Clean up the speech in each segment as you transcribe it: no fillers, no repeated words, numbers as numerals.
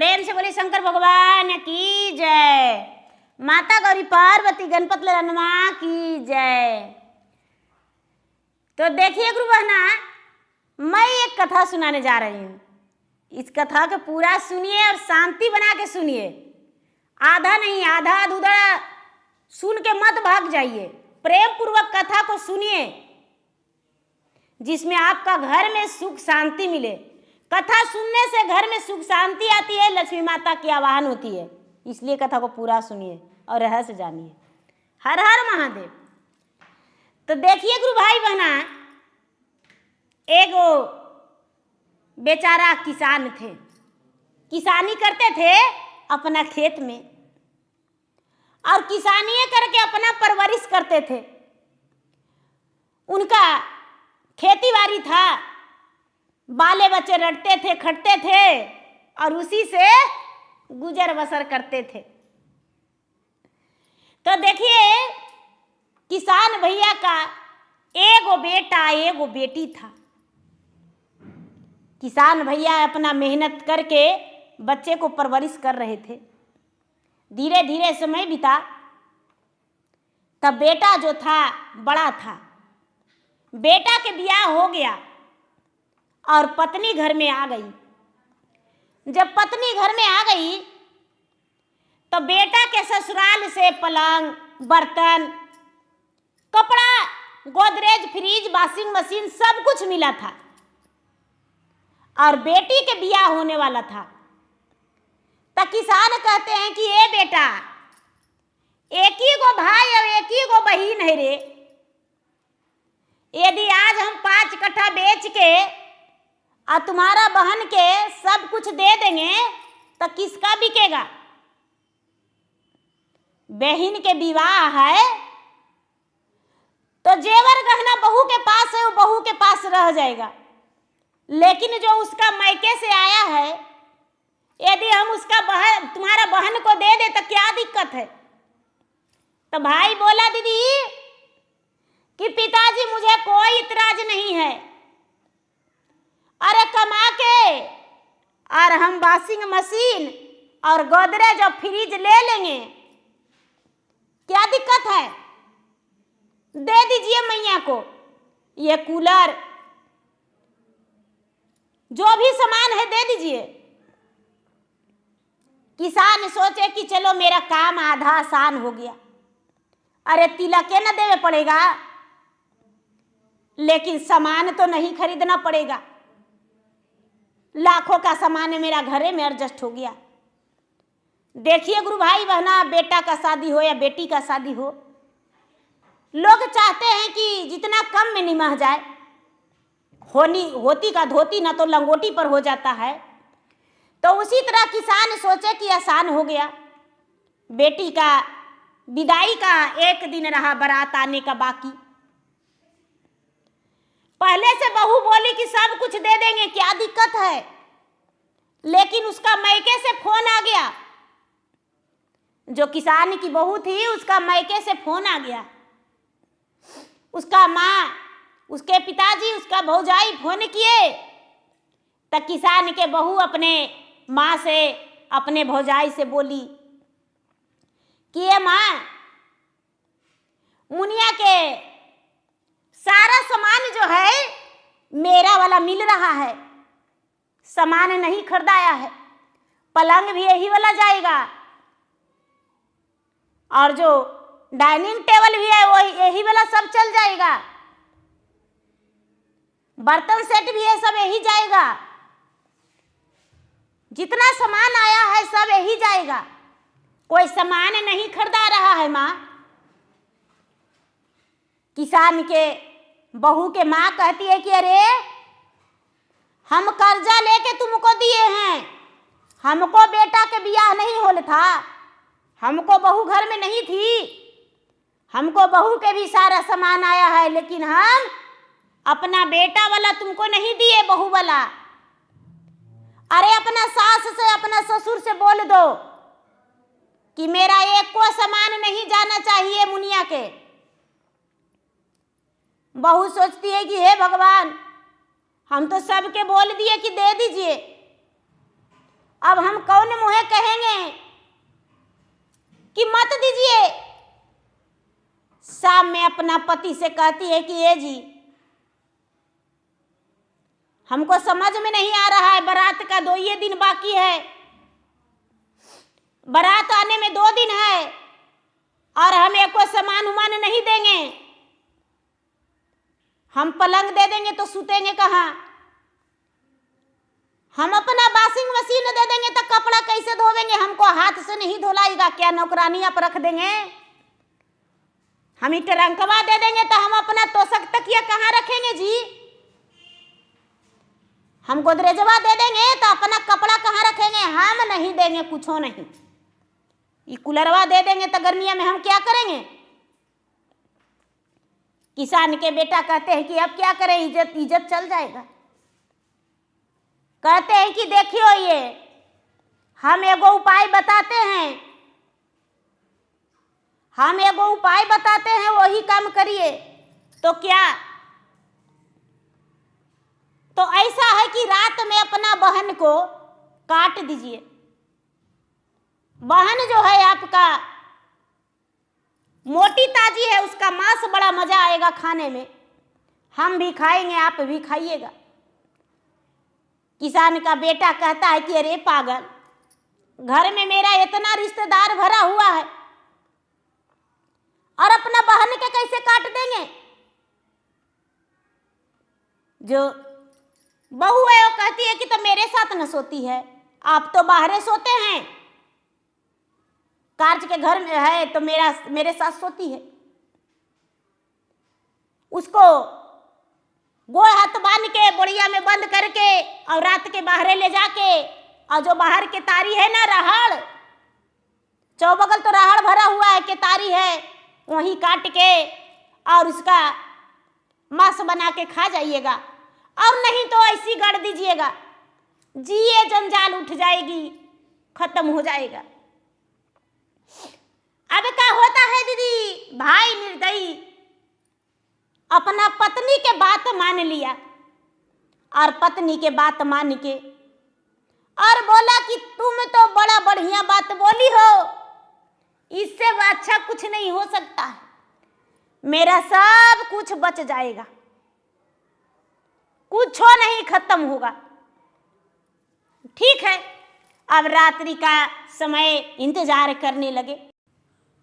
प्रेम से बोले शंकर भगवान की जय। माता गौरी पार्वती गणपत ललनवा की जय। तो देखिए गुरु बहना, मैं एक कथा सुनाने जा रही हूँ। इस कथा को पूरा सुनिए और शांति बना के सुनिए। आधा नहीं, आधा अधूरा सुन के मत भाग जाइए। प्रेम पूर्वक कथा को सुनिए, जिसमें आपका घर में सुख शांति मिले। कथा सुनने से घर में सुख शांति आती है, लक्ष्मी माता की आवाहन होती है। इसलिए कथा को पूरा सुनिए और रहस्य जानिए। हर हर महादेव। तो देखिए गुरु भाई बहना, एक बेचारा किसान थे, किसानी करते थे अपना खेत में और किसानी करके अपना परवरिश करते थे। उनका खेती बाड़ी था, बाले बच्चे रटते थे, खटते थे और उसी से गुजर बसर करते थे। तो देखिए किसान भैया का एगो बेटा एगो बेटी था। किसान भैया अपना मेहनत करके बच्चे को परवरिश कर रहे थे। धीरे धीरे समय बीता, तब बेटा जो था बड़ा था। बेटा के ब्याह हो गया और पत्नी घर में आ गई। जब पत्नी घर में आ गई तो बेटा के ससुराल से पलंग, बर्तन, कपड़ा, गोदरेज, फ्रिज, वॉशिंग मशीन सब कुछ मिला था और बेटी के ब्याह होने वाला था। तो किसान कहते हैं कि ए बेटा, एक ही गो भाई और एक ही गो बहन है रे। यदि आज हम 5 कट्ठा बेच के और तुम्हारा बहन के सब कुछ दे देंगे तो किसका बिकेगा? बहन के विवाह है तो जेवर गहना बहू के पास है, वो बहू के पास रह जाएगा। लेकिन जो उसका मायके से आया है, यदि हम उसका तुम्हारा बहन को दे दे तो क्या दिक्कत है? तो भाई बोला दीदी कि पिताजी मुझे कोई इतराज नहीं है। अरे कमा के और हम वॉशिंग मशीन और गोदरेज और फ्रिज ले लेंगे, क्या दिक्कत है? दे दीजिए मैया को ये कूलर, जो भी सामान है दे दीजिए। किसान सोचे कि चलो मेरा काम आधा आसान हो गया। अरे तिलक न देवे पड़ेगा, लेकिन सामान तो नहीं खरीदना पड़ेगा। लाखों का सामान मेरा घरे में एडजस्ट हो गया। देखिए गुरु भाई बहना, बेटा का शादी हो या बेटी का शादी हो, लोग चाहते हैं कि जितना कम में निमह जाए। होती का धोती ना तो लंगोटी पर हो जाता है। तो उसी तरह किसान सोचे कि आसान हो गया। बेटी का विदाई का एक दिन रहा, बारात आने का बाकी। पहले से बहू बोली कि सब कुछ दे देंगे, क्या दिक्कत है? लेकिन उसका मायके से फोन आ गया। जो किसान की बहू थी उसका मायके से फोन आ गया। उसका माँ, उसके पिताजी, उसका भौजाई फोन किए तो किसान के बहू अपने माँ से, अपने भौजाई से बोली कि ये माँ, मुनिया के सारा सामान जो है मेरा वाला मिल रहा है, सामान नहीं खरीदाया है। पलंग भी यही वाला जाएगा और जो डाइनिंग टेबल भी है वो यही वाला सब चल जाएगा। बर्तन सेट भी है, सब यही जाएगा। जितना सामान आया है सब यही जाएगा, कोई सामान नहीं खरीदा रहा है माँ। किसान के बहू के माँ कहती है कि अरे हम कर्जा लेके तुमको दिए हैं, हमको बेटा के ब्याह नहीं होल था, हमको बहू घर में नहीं थी, हमको बहू के भी सारा सामान आया है, लेकिन हम अपना बेटा वाला तुमको नहीं दिए, बहू वाला। अरे अपना सास से, अपना ससुर से बोल दो कि मेरा एक को सामान नहीं जाना चाहिए मुनिया के। बहू सोचती है कि हे भगवान, हम तो सबके बोल दिए कि दे दीजिए, अब हम कौन मुँहे कहेंगे कि मत दीजिए। शाम में अपना पति से कहती है कि ये जी, हमको समझ में नहीं आ रहा है, बारात का 2 ही दिन बाकी है, बारात आने में 2 दिन है और हमें कोई सामान उमान नहीं देंगे। हम पलंग दे देंगे तो सूतेंगे कहाँ? हम अपना वॉशिंग मशीन दे देंगे तो कपड़ा कैसे धोवेंगे? हमको हाथ से नहीं धुलाएगा क्या? नौकरानी आप रख देंगे? हम ही ट्रंकवा दे देंगे तो हम अपना तोशक तकिया कहाँ रखेंगे जी? हम गोदरेजवा दे देंगे तो अपना कपड़ा कहाँ रखेंगे? हम नहीं देंगे, कुछ नहीं। ये कूलरवा दे देंगे तो गर्मिया में हम क्या करेंगे? किसान के बेटा कहते हैं कि अब क्या करें, इज्जत चल जाएगा। कहते हैं कि देखियो, ये हम एगो उपाय बताते हैं, हम एगो उपाय बताते हैं, वही काम करिए। तो क्या? तो ऐसा है कि रात में अपना बहन को काट दीजिए। बहन जो है आपका मोटी ताजी है, उसका मांस बड़ा मजा आएगा खाने में, हम भी खाएंगे, आप भी खाइएगा। किसान का बेटा कहता है कि अरे पागल, घर में मेरा इतना रिश्तेदार भरा हुआ है और अपना बहन के कैसे काट देंगे? जो बहू है वो कहती है कि तो मेरे साथ न सोती है, आप तो बाहर सोते हैं, कार्य के घर में है तो मेरे साथ सोती है। उसको गोड़ हाथ बांध के बोरिया में बंद करके और रात के बाहर ले जाके, और जो बाहर के तारी है ना, राहड़, चौबगल तो राहड़ भरा हुआ है, के तारी है, वहीं काट के और उसका मांस बना के खा जाइएगा, और नहीं तो ऐसी गड़ दीजिएगा, जिए जंजाल उठ जाएगी, खत्म हो जाएगा। अब क्या होता है दीदी, भाई निर्दयी अपना पत्नी के बात मान लिया और पत्नी के बात मान के और बोला कि तुम तो बड़ा बढ़िया बात बोली हो, इससे अच्छा कुछ नहीं हो सकता है, मेरा सब कुछ बच जाएगा, कुछ नहीं खत्म होगा। ठीक है, अब रात्रि का समय इंतजार करने लगे।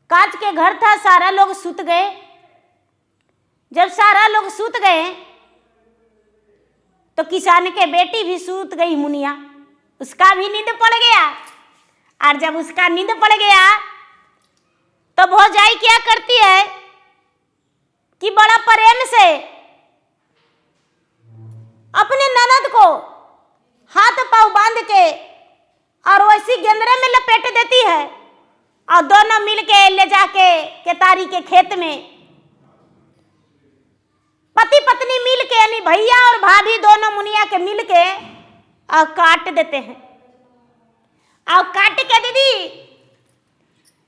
कांच के घर था, सारा लोग सुत गए। जब सारा लोग सुत गए तो किसान के बेटी भी सूत गई, मुनिया, उसका भी नींद पड़ गया। और जब उसका नींद पड़ गया तो भौजाई क्या करती है कि बड़ा प्रेम से अपने ननद को हाथ पांव बांध के और वैसी गेंदरे में लपेट देती है और दोनों मिलके ले जाके केतारी के खेत में पति पत्नी मिलके, यानी भैया और भाभी दोनों मुनिया के मिलके और काट देते हैं। और काट के दीदी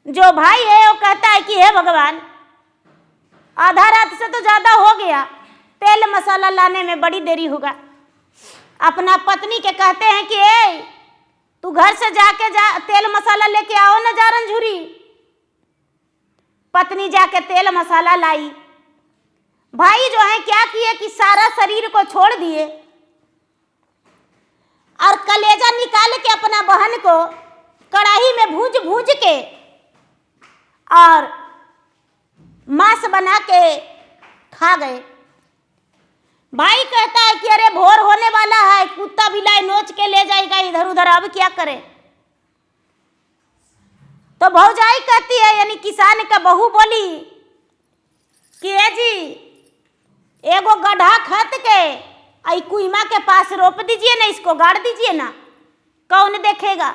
जो भाई है वो कहता है कि हे भगवान, आधा रात से तो ज्यादा हो गया, तेल मसाला लाने में बड़ी देरी होगा। अपना पत्नी के कहते हैं कि ए तू घर से जाके तेल मसाला लेके आओ ना जारन झुरी। पत्नी जाके तेल मसाला लाई। भाई जो है क्या किए कि सारा शरीर को छोड़ दिए और कलेजा निकाल के अपना बहन को कढ़ाई में भूज के और मांस बना के खा गए। भाई कहता है कि अरे भोर होने वाला है, कुत्ता बिलाई नोच के ले जाएगा इधर उधर, अब क्या करें? तो भौजाई कहती है, यानी किसान का बहू बोली कि ए जी एगो गड्ढा खत के आई कुइमा के पास रोप दीजिए ना, इसको गाड़ दीजिए ना, कौन देखेगा?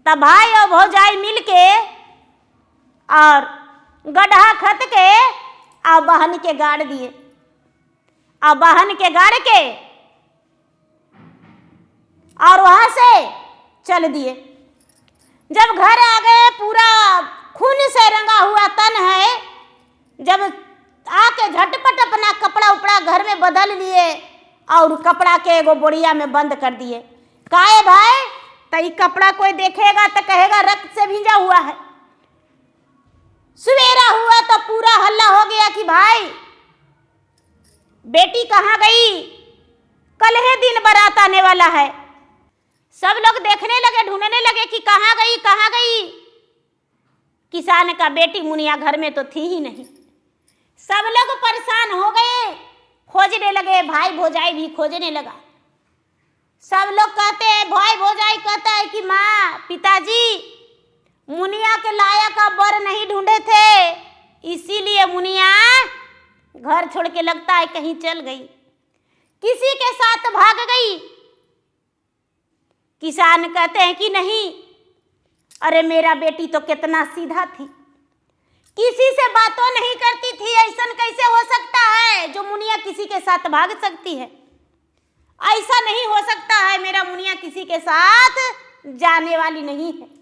तब भाई और भौजाई मिलके और गड्ढा खत के और बहन के गाड़ दिए और बहन के गाड़ के और वहां से चल दिए। जब घर आ गए, पूरा खून से रंगा हुआ तन है, जब आके झटपट अपना कपड़ा उपड़ा घर में बदल लिए और कपड़ा के एगो बोरिया में बंद कर दिए। काहे भाई, तई कपड़ा कोई देखेगा तो कहेगा रक्त से भींजा हुआ है। सवेरा हुआ तो पूरा हल्ला हो गया कि भाई बेटी कहाँ गई, कल ही दिन बारात आने वाला है। सब लोग देखने लगे, ढूंढने लगे कि कहाँ गई कहाँ गई। किसान का बेटी मुनिया घर में तो थी ही नहीं। सब लोग परेशान हो गए, खोजने लगे, भाई भौजाई भी खोजने लगा। सब लोग कहते हैं, भाई भौजाई कहता है कि माँ पिताजी मुनिया के लायक का बर नहीं ढूंढे थे, इसीलिए मुनिया घर छोड़ के लगता है कहीं चल गई, किसी के साथ भाग गई। किसान कहते हैं कि नहीं, अरे मेरा बेटी तो कितना सीधा थी, किसी से बातों नहीं करती थी, ऐसा कैसे हो सकता है जो मुनिया किसी के साथ भाग सकती है। ऐसा नहीं हो सकता है, मेरा मुनिया किसी के साथ जाने वाली नहीं है।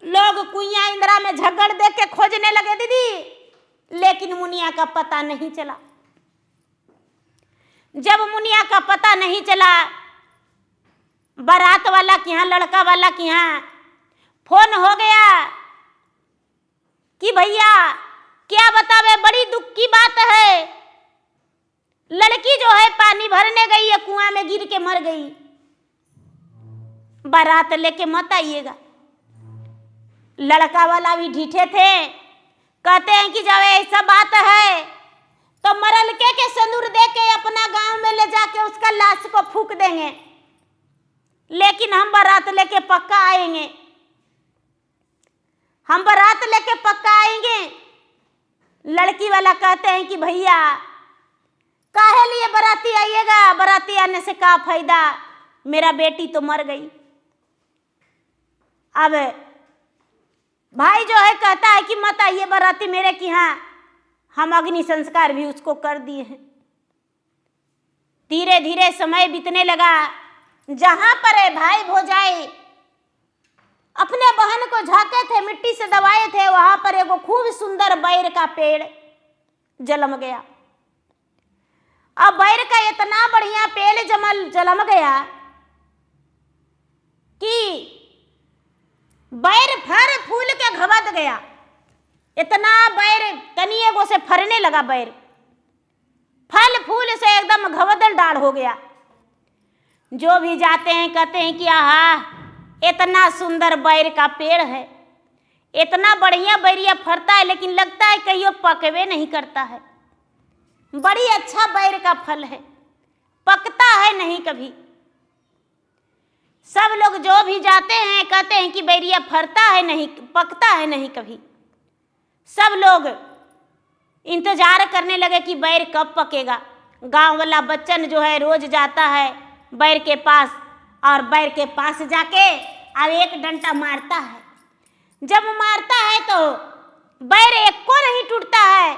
लोग कुइया इंदिरा में झगड़ देख के खोजने लगे दीदी, लेकिन मुनिया का पता नहीं चला। जब मुनिया का पता नहीं चला, बारात वाला के यहाँ, लड़का वाला के यहाँ फोन हो गया कि भैया क्या बतावे, बड़ी दुख की बात है, लड़की जो है पानी भरने गई है, कुआं में गिर के मर गई, बारात लेके मत आइएगा। लड़का वाला भी ढीठे थे, कहते हैं कि जब ऐसा बात है तो मरल के सिंदूर दे के अपना गांव में ले जाके उसका लाश को फूंक देंगे, लेकिन हम बारात लेके पक्का आएंगे, हम बारात लेके पक्का आएंगे। लड़की वाला कहते हैं कि भैया काहे लिए बाराती आइएगा, बाराती आने से क्या फायदा, मेरा बेटी तो मर गई। अब भाई जो है कहता है कि मत आइए बाराती मेरे की, यहाँ हम अग्नि संस्कार भी उसको कर दिए हैं। धीरे धीरे समय बीतने लगा। जहां पर है भाई भौजाई अपने बहन को झाके थे, मिट्टी से दबाए थे, वहां पर एगो खूब सुंदर बैर का पेड़ जन्म गया। अब बैर का इतना बढ़िया पेड़ जन्म गया कि बैर फर फूल के घबत गया। इतना बैर तनी एगो से फरने लगा, बैर फल फूल से एकदम घबदल डाल हो गया। जो भी जाते हैं कहते हैं कि आहा इतना सुंदर बैर का पेड़ है, इतना बढ़िया बैरिया फरता है, लेकिन लगता है कहियो पकवे नहीं करता है। बड़ी अच्छा बैर का फल है, पकता है नहीं कभी। सब लोग जो भी जाते हैं कहते हैं कि बैरिया फरता है नहीं, पकता है नहीं कभी। सब लोग इंतजार करने लगे कि बैर कब पकेगा। गांव वाला बच्चन जो है रोज जाता है बैर के पास, और बैर के पास जाके अब एक डंटा मारता है। जब मारता है तो बैर एक को नहीं टूटता है।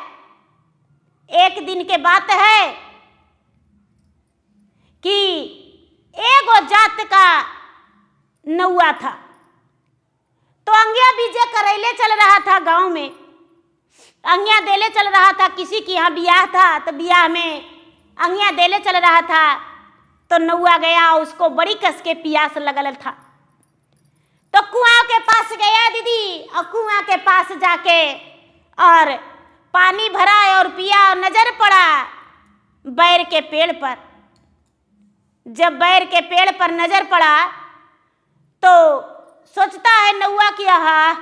एक दिन के बात है कि एगो जात का नौआ था, तो अंगिया बीजे करैले चल रहा था गांव में, अंगिया देले चल रहा था। किसी के यहाँ ब्याह था तो ब्याह में अंगिया देले चल रहा था, तो नौआ गया, उसको बड़ी कस के प्यास लगल था, तो कुआं के पास गया दीदी, और कुआं के पास जाके और पानी भरा और पिया, और नजर पड़ा बैर के पेड़ पर। जब बैर के पेड़ पर नजर पड़ा तो सोचता है नौआ कि आहा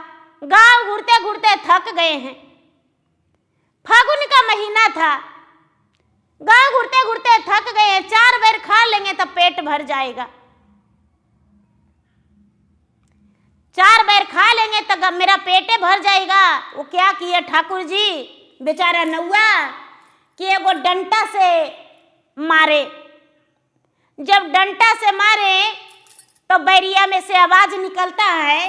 गांव घूरते घूरते थक गए हैं, फागुन का महीना था, गांव घूरते घूरते थक गए हैं, 4 बैर खा लेंगे तो पेट भर जाएगा, 4 बैर खा लेंगे तो मेरा पेटे भर जाएगा। वो क्या किए ठाकुर जी बेचारा नौआ कि एगो डंटा से मारे। जब डंटा से मारे तो बैरिया में से आवाज निकलता है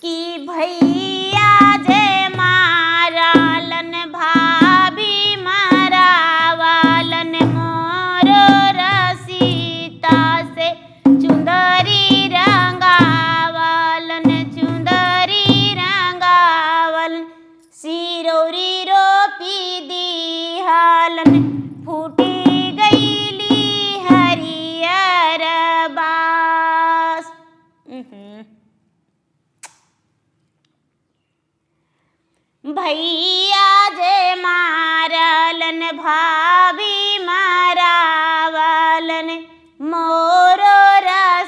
कि भैया जे मारालन भाभी मारावालन मोरो रसीता से चुंदरी रंगावालन चुंदरी रंगावल सिरौरी रोपी दी हालन फूटी भैया जे मारलन भाभी मारावलन मोरो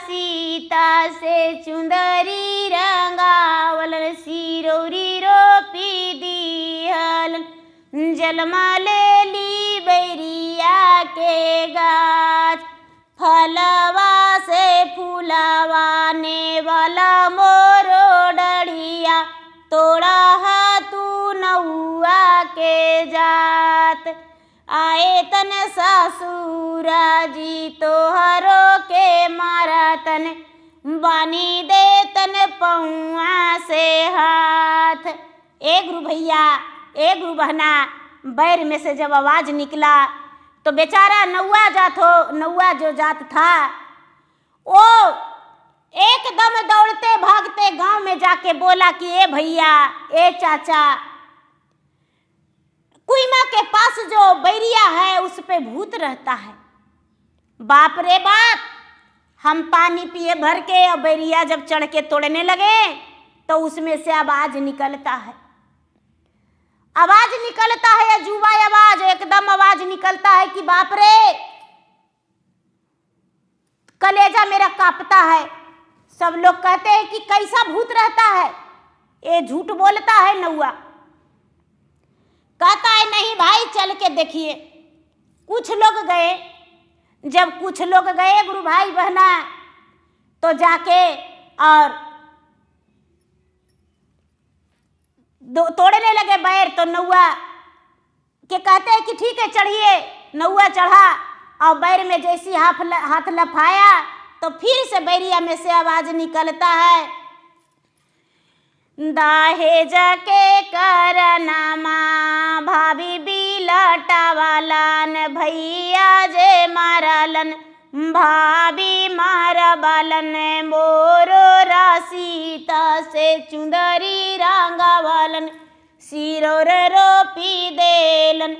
सीता से चुंदरी रंगावलन सिरौरी रोपी दिहलन जलमा ले ली बैरिया के गाछ फलवा से फूलवाने वाला मोरो डढ़िया तोड़ा तू नौआ के जात आए तन ससुरा जी तोहरो के मारा तन बानी दे तन पौआ से हाथ। ए गुरु भैया ए गुरु बहना, बैर में से जब आवाज निकला तो बेचारा नौआ जो जात था वो एकदम दौड़ते भागते गांव में जाके बोला कि ए भैया ए चाचा, कुईमा के पास जो बैरिया है उस पे भूत रहता है। बाप रे बाप, हम पानी पिए भर के और बैरिया जब चढ़ के तोड़ने लगे तो उसमें से आवाज निकलता है, आवाज निकलता है, अजूबा आवाज, एकदम आवाज निकलता है कि बाप रे, कलेजा मेरा कांपता है। सब लोग कहते हैं कि कैसा भूत रहता है, ये झूठ बोलता है नौआ। कहता है नहीं भाई चल के देखिए। कुछ लोग गए, जब कुछ लोग गए गुरु भाई बहना तो जाके और तोड़ने लगे बैर। तो नौआ के कहते हैं कि ठीक है चढ़िए। नौआ चढ़ा और बैर में जैसी हाथ लफाया तो फिर से बैरिया में से आवाज निकलता है, दाहेज के करनामा भाभी बिलटावलन भैया जे मारलन भाभी मारबलन मोरो सीता से चुंदरी रंगावलन सिरौर रोपी देलन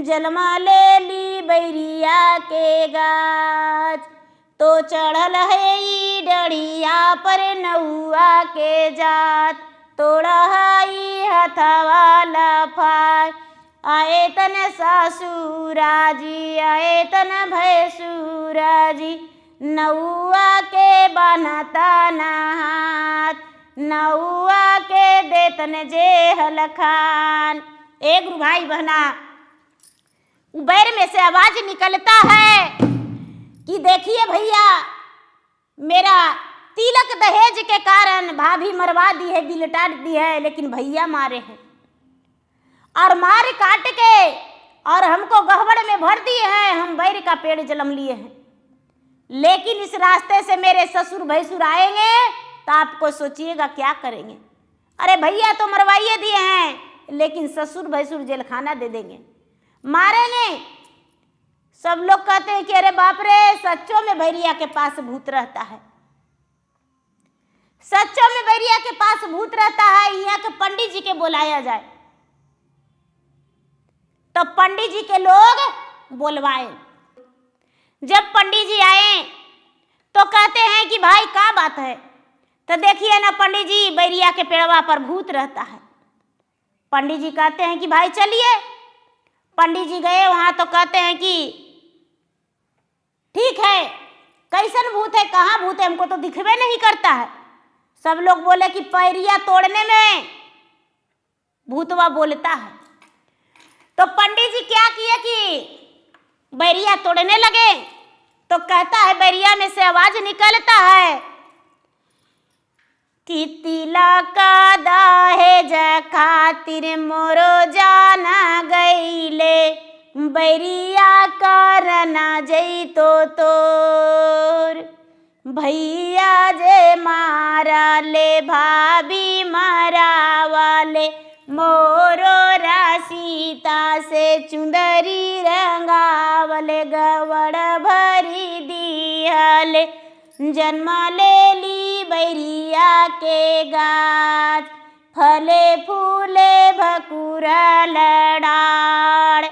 जलमा ले ली बैरिया के गाछ। तो चढ़ल है ई डढ़िया पर नौआ के जात तोड़ा है हथवा लफाय आए तन ससुरा जी आए तन भैसुरा जी नौआ के बनता नहात नौआ के देतन जे हलखान। एक गुरु भाई बहना, बैर में से आवाज निकलता है कि देखिए भैया, मेरा तिलक दहेज के कारण भाभी मरवा दी है, बिलटा दी है, लेकिन भैया मारे हैं और मार काट के और हमको गहवर में भर दिए हैं। हम बैर का पेड़ जन्म लिए हैं, लेकिन इस रास्ते से मेरे ससुर भैसुर आएंगे तो आपको सोचिएगा क्या करेंगे। अरे भैया तो मरवाइए दिए हैं, लेकिन ससुर भैसुर जेलखाना दे देंगे, मारेंगे। सब लोग कहते हैं कि अरे बाप रे, सच्चों में बैरिया के पास भूत रहता है, सच्चों में बैरिया के पास भूत रहता है। यहाँ के पंडित जी के बुलाया जाए। तो पंडित जी के लोग बुलवाए। जब पंडित जी आए तो कहते हैं कि भाई क्या बात है। तो देखिए ना पंडित जी, बैरिया के पेड़वा पर भूत रहता है। पंडित जी कहते हैं कि भाई चलिए। पंडित जी गए वहां तो कहते हैं कि ठीक है, कैसन भूत है, कहाँ भूत है, हमको तो दिखबे नहीं करता है। सब लोग बोले कि पैरिया तोड़ने में भूतवा बोलता है। तो पंडित जी क्या किए कि बैरिया तोड़ने लगे। तो कहता है बैरिया में से आवाज निकलता है कि तिलक दहेज खातिर मोरो जाना गईले बैरिया करना जैतो तोर भैया जे मारा ले भाभी मारा वाले मोरो सीता से चुंदरी रंगावले गवड़ भरी दिहले जन्म ले ली बैरिया के गाछ फले फूले भकुरा लडाड़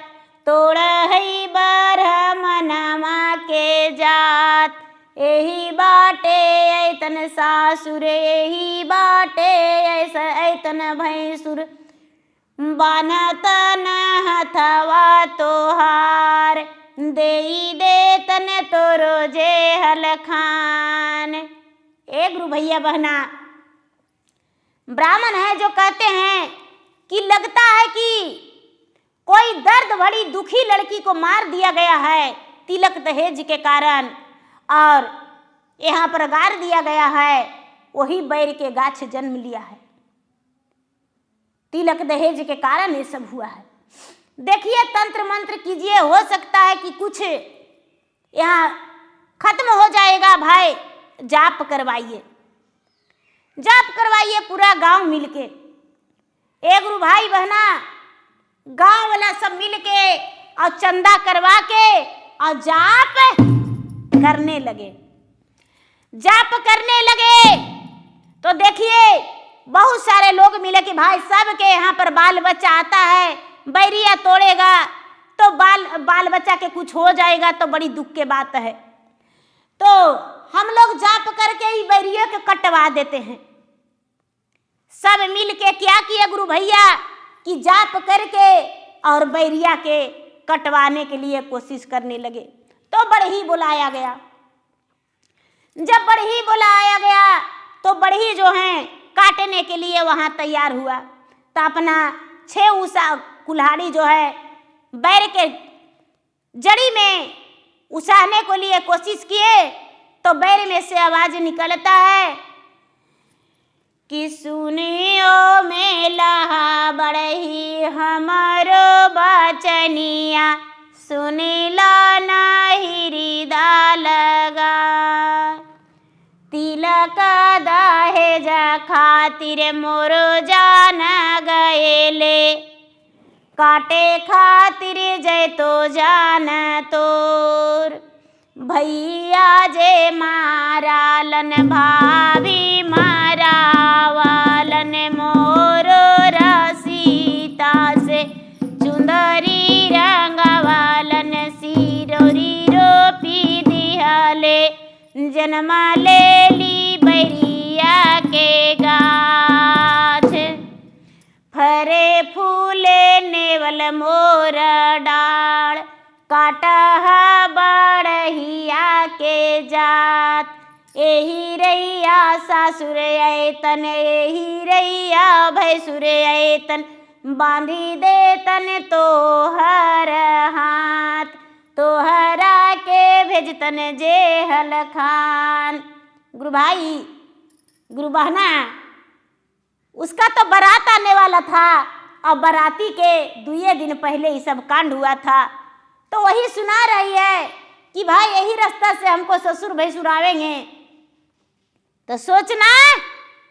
तोड़ है बरहमनमा के जात एही बाटे ऐतन सासुर एही बाटे ऐसा ऐतन भैंसुर बान्हत न हथवा तोहार, देई देतन तोरो जे हलखान। ए गुरु भैया बहना, ब्राह्मण है जो कहते हैं कि लगता है कि कोई दर्द भरी दुखी लड़की को मार दिया गया है तिलक दहेज के कारण, और यहाँ पर गाड़ दिया गया है, वही बैर के गाछ जन्म लिया है। तिलक दहेज के कारण ये सब हुआ है। देखिए, तंत्र मंत्र कीजिए, हो सकता है कि कुछ यहाँ खत्म हो जाएगा। भाई जाप करवाइए, जाप करवाइए पूरा गांव मिलके। एक गुरु भाई बहना, गांव वाला सब मिलके और चंदा करवा के और जाप करने लगे। जाप करने लगे तो देखिए बहुत सारे लोग मिले कि भाई सबके यहाँ पर बाल बच्चा आता है, बैरिया तोड़ेगा तो बाल बच्चा के कुछ हो जाएगा तो बड़ी दुख के बात है। तो हम लोग जाप करके ही बैरियों के कटवा देते हैं। सब मिल के क्या किया गुरु भैया कि जाप करके और बैरिया के कटवाने के लिए कोशिश करने लगे। तो बढ़ई बुलाया गया। जब बढ़ई बुलाया गया तो बढ़ई जो है काटने के लिए वहां तैयार हुआ। तो अपना 6 उषा कुल्हाड़ी जो है बैर के जड़ी में उसाने को लिए कोशिश किए तो बैर में से आवाज निकलता है कि सुनियो मेला बढ़ई हमारो बचनिया, सुनिला नाही हृदय लगा। तिलक दहेज खातिर मोरो जान गएले, काटे खातिर जय तो जान तोर। भैया जे मारालन भाभी मारावालन, मोरो रसीता से चुंदरी रंगवालन, सिरोरी रोपी दिहले जन्मा ले ली बैरिया के गाछ। फरे फूले नेवल मोर डाल, काटह बढ़िया के जात। एही रैया सासुर ऐतन, एही रैया भैसुर ऐतन, बांधी देतन तोहर हाथ। तोहरा के भेजतन जे हलखान। गुरु भाई, गुरु बहना, उसका तो बारात आने वाला था और बाराती के 2 दिन पहले ये सब कांड हुआ था। तो वही सुना रही है कि भाई यही रास्ता से हमको ससुर भैसुर आवेंगे, तो सोचना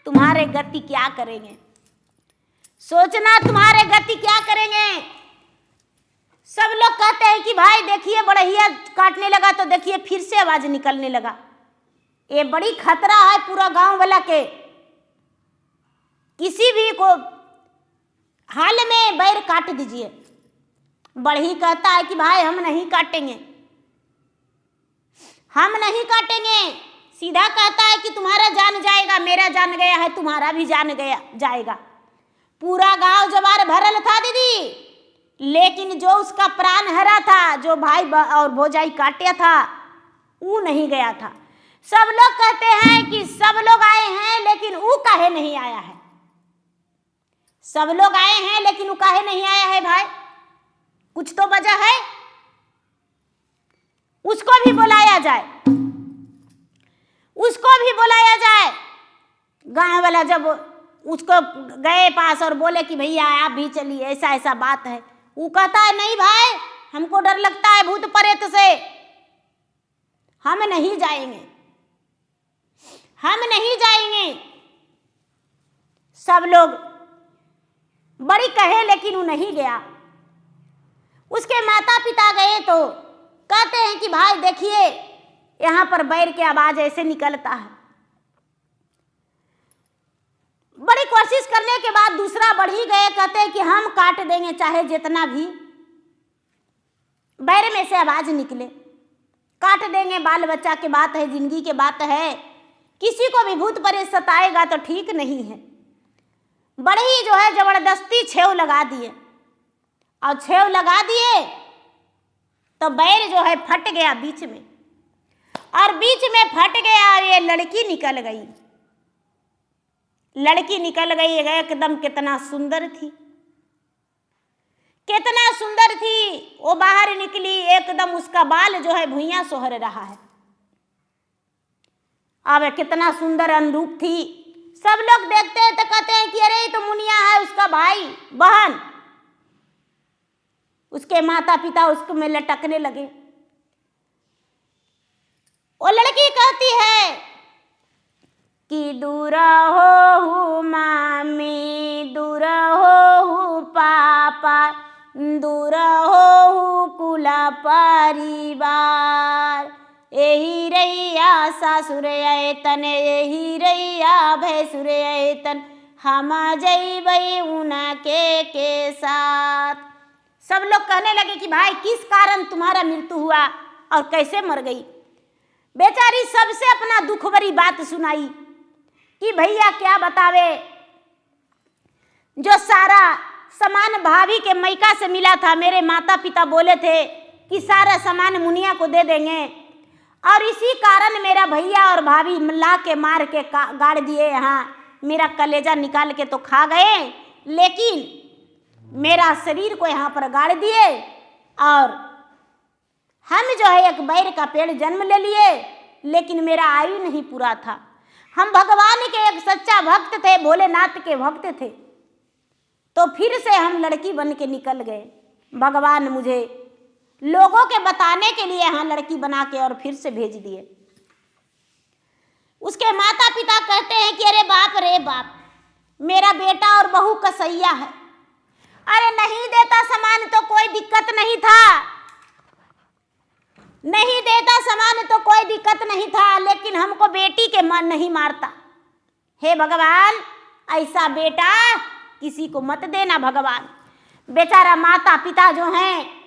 तुम्हारे गति क्या करेंगे, सोचना तुम्हारे गति क्या करेंगे। सब लोग कहते हैं कि भाई देखिए बढ़िया काटने लगा तो देखिए फिर से आवाज निकलने लगा। ये बड़ी खतरा है पूरा गांव वाला के। किसी भी को हाल में बैर काट दीजिए। बढ़ी कहता है कि भाई हम नहीं काटेंगे, हम नहीं काटेंगे। सीधा कहता है कि तुम्हारा जान जाएगा, मेरा जान गया है, तुम्हारा भी जान गया जाएगा। पूरा गांव जवार भरल था दीदी, लेकिन जो उसका प्राण हरा था, जो भाई और भौजाई काटा था, वो नहीं गया था। सब लोग कहते हैं कि सब लोग आए हैं लेकिन वो काहे नहीं आया है। सब लोग आए हैं लेकिन वो काहे नहीं आया है भाई, कुछ तो वजह है। उसको भी बुलाया जाए, उसको भी बुलाया जाए। गांव वाला जब उसको गए पास और बोले कि भैया आप भी चलिए, ऐसा ऐसा बात है, वो कहता है नहीं भाई हमको डर लगता है भूत प्रेत से, हम नहीं जाएंगे, हम नहीं जाएंगे। सब लोग बड़ी कहे लेकिन वो नहीं गया। उसके माता पिता गए तो कहते हैं कि भाई देखिए यहाँ पर बैर की आवाज ऐसे निकलता है। बड़ी कोशिश करने के बाद दूसरा बढ़ी गए, कहते हैं कि हम काट देंगे चाहे जितना भी बैर में से आवाज निकले, काट देंगे। बाल बच्चा की बात है, जिंदगी की बात है, किसी को भी भूत प्रेत सताएगा तो ठीक नहीं है। बड़े ही जो है जबरदस्ती छेव लगा दिए, और छेव लगा दिए तो बैर जो है फट गया बीच में, और बीच में फट गया और ये लड़की निकल गई। लड़की निकल गई एकदम, कितना सुंदर थी, कितना सुंदर थी। वो बाहर निकली, एकदम उसका बाल जो है भुइयां सोहर रहा है। अब कितना सुंदर अनुरूप थी। सब लोग देखते हैं तो कहते हैं कि अरे ये तो मुनिया है, उसका भाई बहन। उसके माता पिता उसको में लटकने लगे। वो लड़की कहती है कि दूर हो मामी, दूर हो पापा, दूर हो कुल परिवार, यही रैया सासुर ऐतन, यही रैया भैसुर ऐतन, हम जइबै उनके साथ। सब लोग कहने लगे कि भाई किस कारण तुम्हारा मृत्यु हुआ और कैसे मर गई। बेचारी सबसे अपना दुख भरी बात सुनाई कि भैया क्या बतावे, जो सारा सामान भाभी के मैका से मिला था, मेरे माता पिता बोले थे कि सारा सामान मुनिया को दे देंगे, और इसी कारण मेरा भैया और भाभी ला के मार के गाड़ दिए। यहाँ मेरा कलेजा निकाल के तो खा गए, लेकिन मेरा शरीर को यहाँ पर गाड़ दिए, और हम जो है एक बैर का पेड़ जन्म ले लिए, लेकिन मेरा आयु नहीं पूरा था। हम भगवान के एक सच्चा भक्त थे, भोलेनाथ के भक्त थे, तो फिर से हम लड़की बन के निकल गए। भगवान मुझे लोगों के बताने के लिए यहाँ लड़की बना के और फिर से भेज दिए। उसके माता पिता कहते हैं कि अरे बाप रे बाप, मेरा बेटा और बहू कसैया है। अरे नहीं देता सामान तो कोई दिक्कत नहीं था, नहीं देता सामान तो कोई दिक्कत नहीं था, लेकिन हमको बेटी के मन नहीं मारता। हे भगवान, ऐसा बेटा किसी को मत देना भगवान। बेचारा माता पिता जो हैं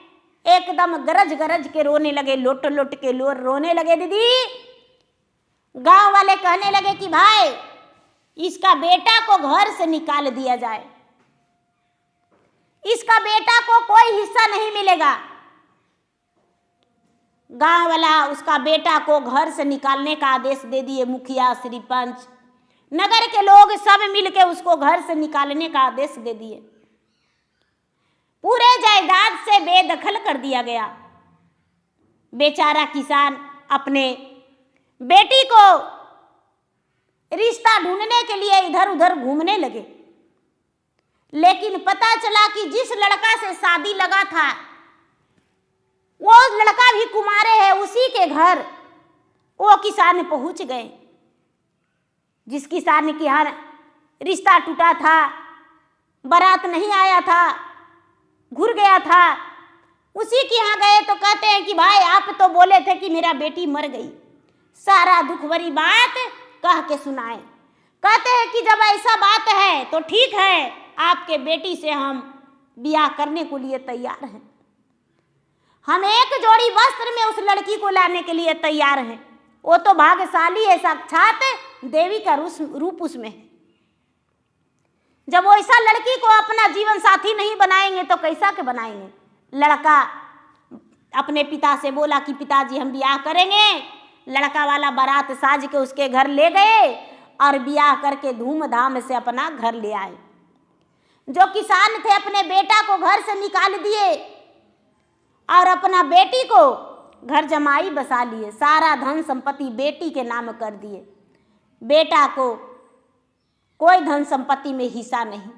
एकदम गरज गरज के रोने लगे, लोट लोट के रोने लगे। दीदी, गांव वाले कहने लगे कि भाई इसका बेटा को घर से निकाल दिया जाए, इसका बेटा को कोई हिस्सा नहीं मिलेगा। गांव वाला उसका बेटा को घर से निकालने का आदेश दे दिए। मुखिया, सरपंच, नगर के लोग सब मिलके उसको घर से निकालने का आदेश दे दिए। पूरे जायदाद से बेदखल कर दिया गया। बेचारा किसान अपने बेटी को रिश्ता ढूंढने के लिए इधर उधर घूमने लगे, लेकिन पता चला कि जिस लड़का से शादी लगा था वो लड़का भी कुमारे है। उसी के घर वो किसान पहुंच गए, जिस किसान के यहाँ रिश्ता टूटा था, बारात नहीं आया था, घुर गया था, उसी के यहाँ गए तो कहते हैं कि भाई आप तो बोले थे कि मेरा बेटी मर गई। सारा दुख भरी बात कह के सुनाए। कहते हैं कि जब ऐसा बात है तो ठीक है, आपके बेटी से हम ब्याह करने को लिए तैयार हैं। हम एक जोड़ी वस्त्र में उस लड़की को लाने के लिए तैयार हैं। वो तो भाग्यशाली है, साक्षात देवी का रूप उसमें है। जब वो ऐसा लड़की को अपना जीवन साथी नहीं बनाएंगे तो कैसा के बनाएंगे। लड़का अपने पिता से बोला कि पिताजी हम ब्याह करेंगे। लड़का वाला बारात साज के उसके घर ले गए और ब्याह करके धूमधाम से अपना घर ले आए। जो किसान थे अपने बेटा को घर से निकाल दिए और अपना बेटी को घर जमाई बसा लिए। सारा धन संपत्ति बेटी के नाम कर दिए। बेटा को कोई धन संपत्ति में हिस्सा नहीं।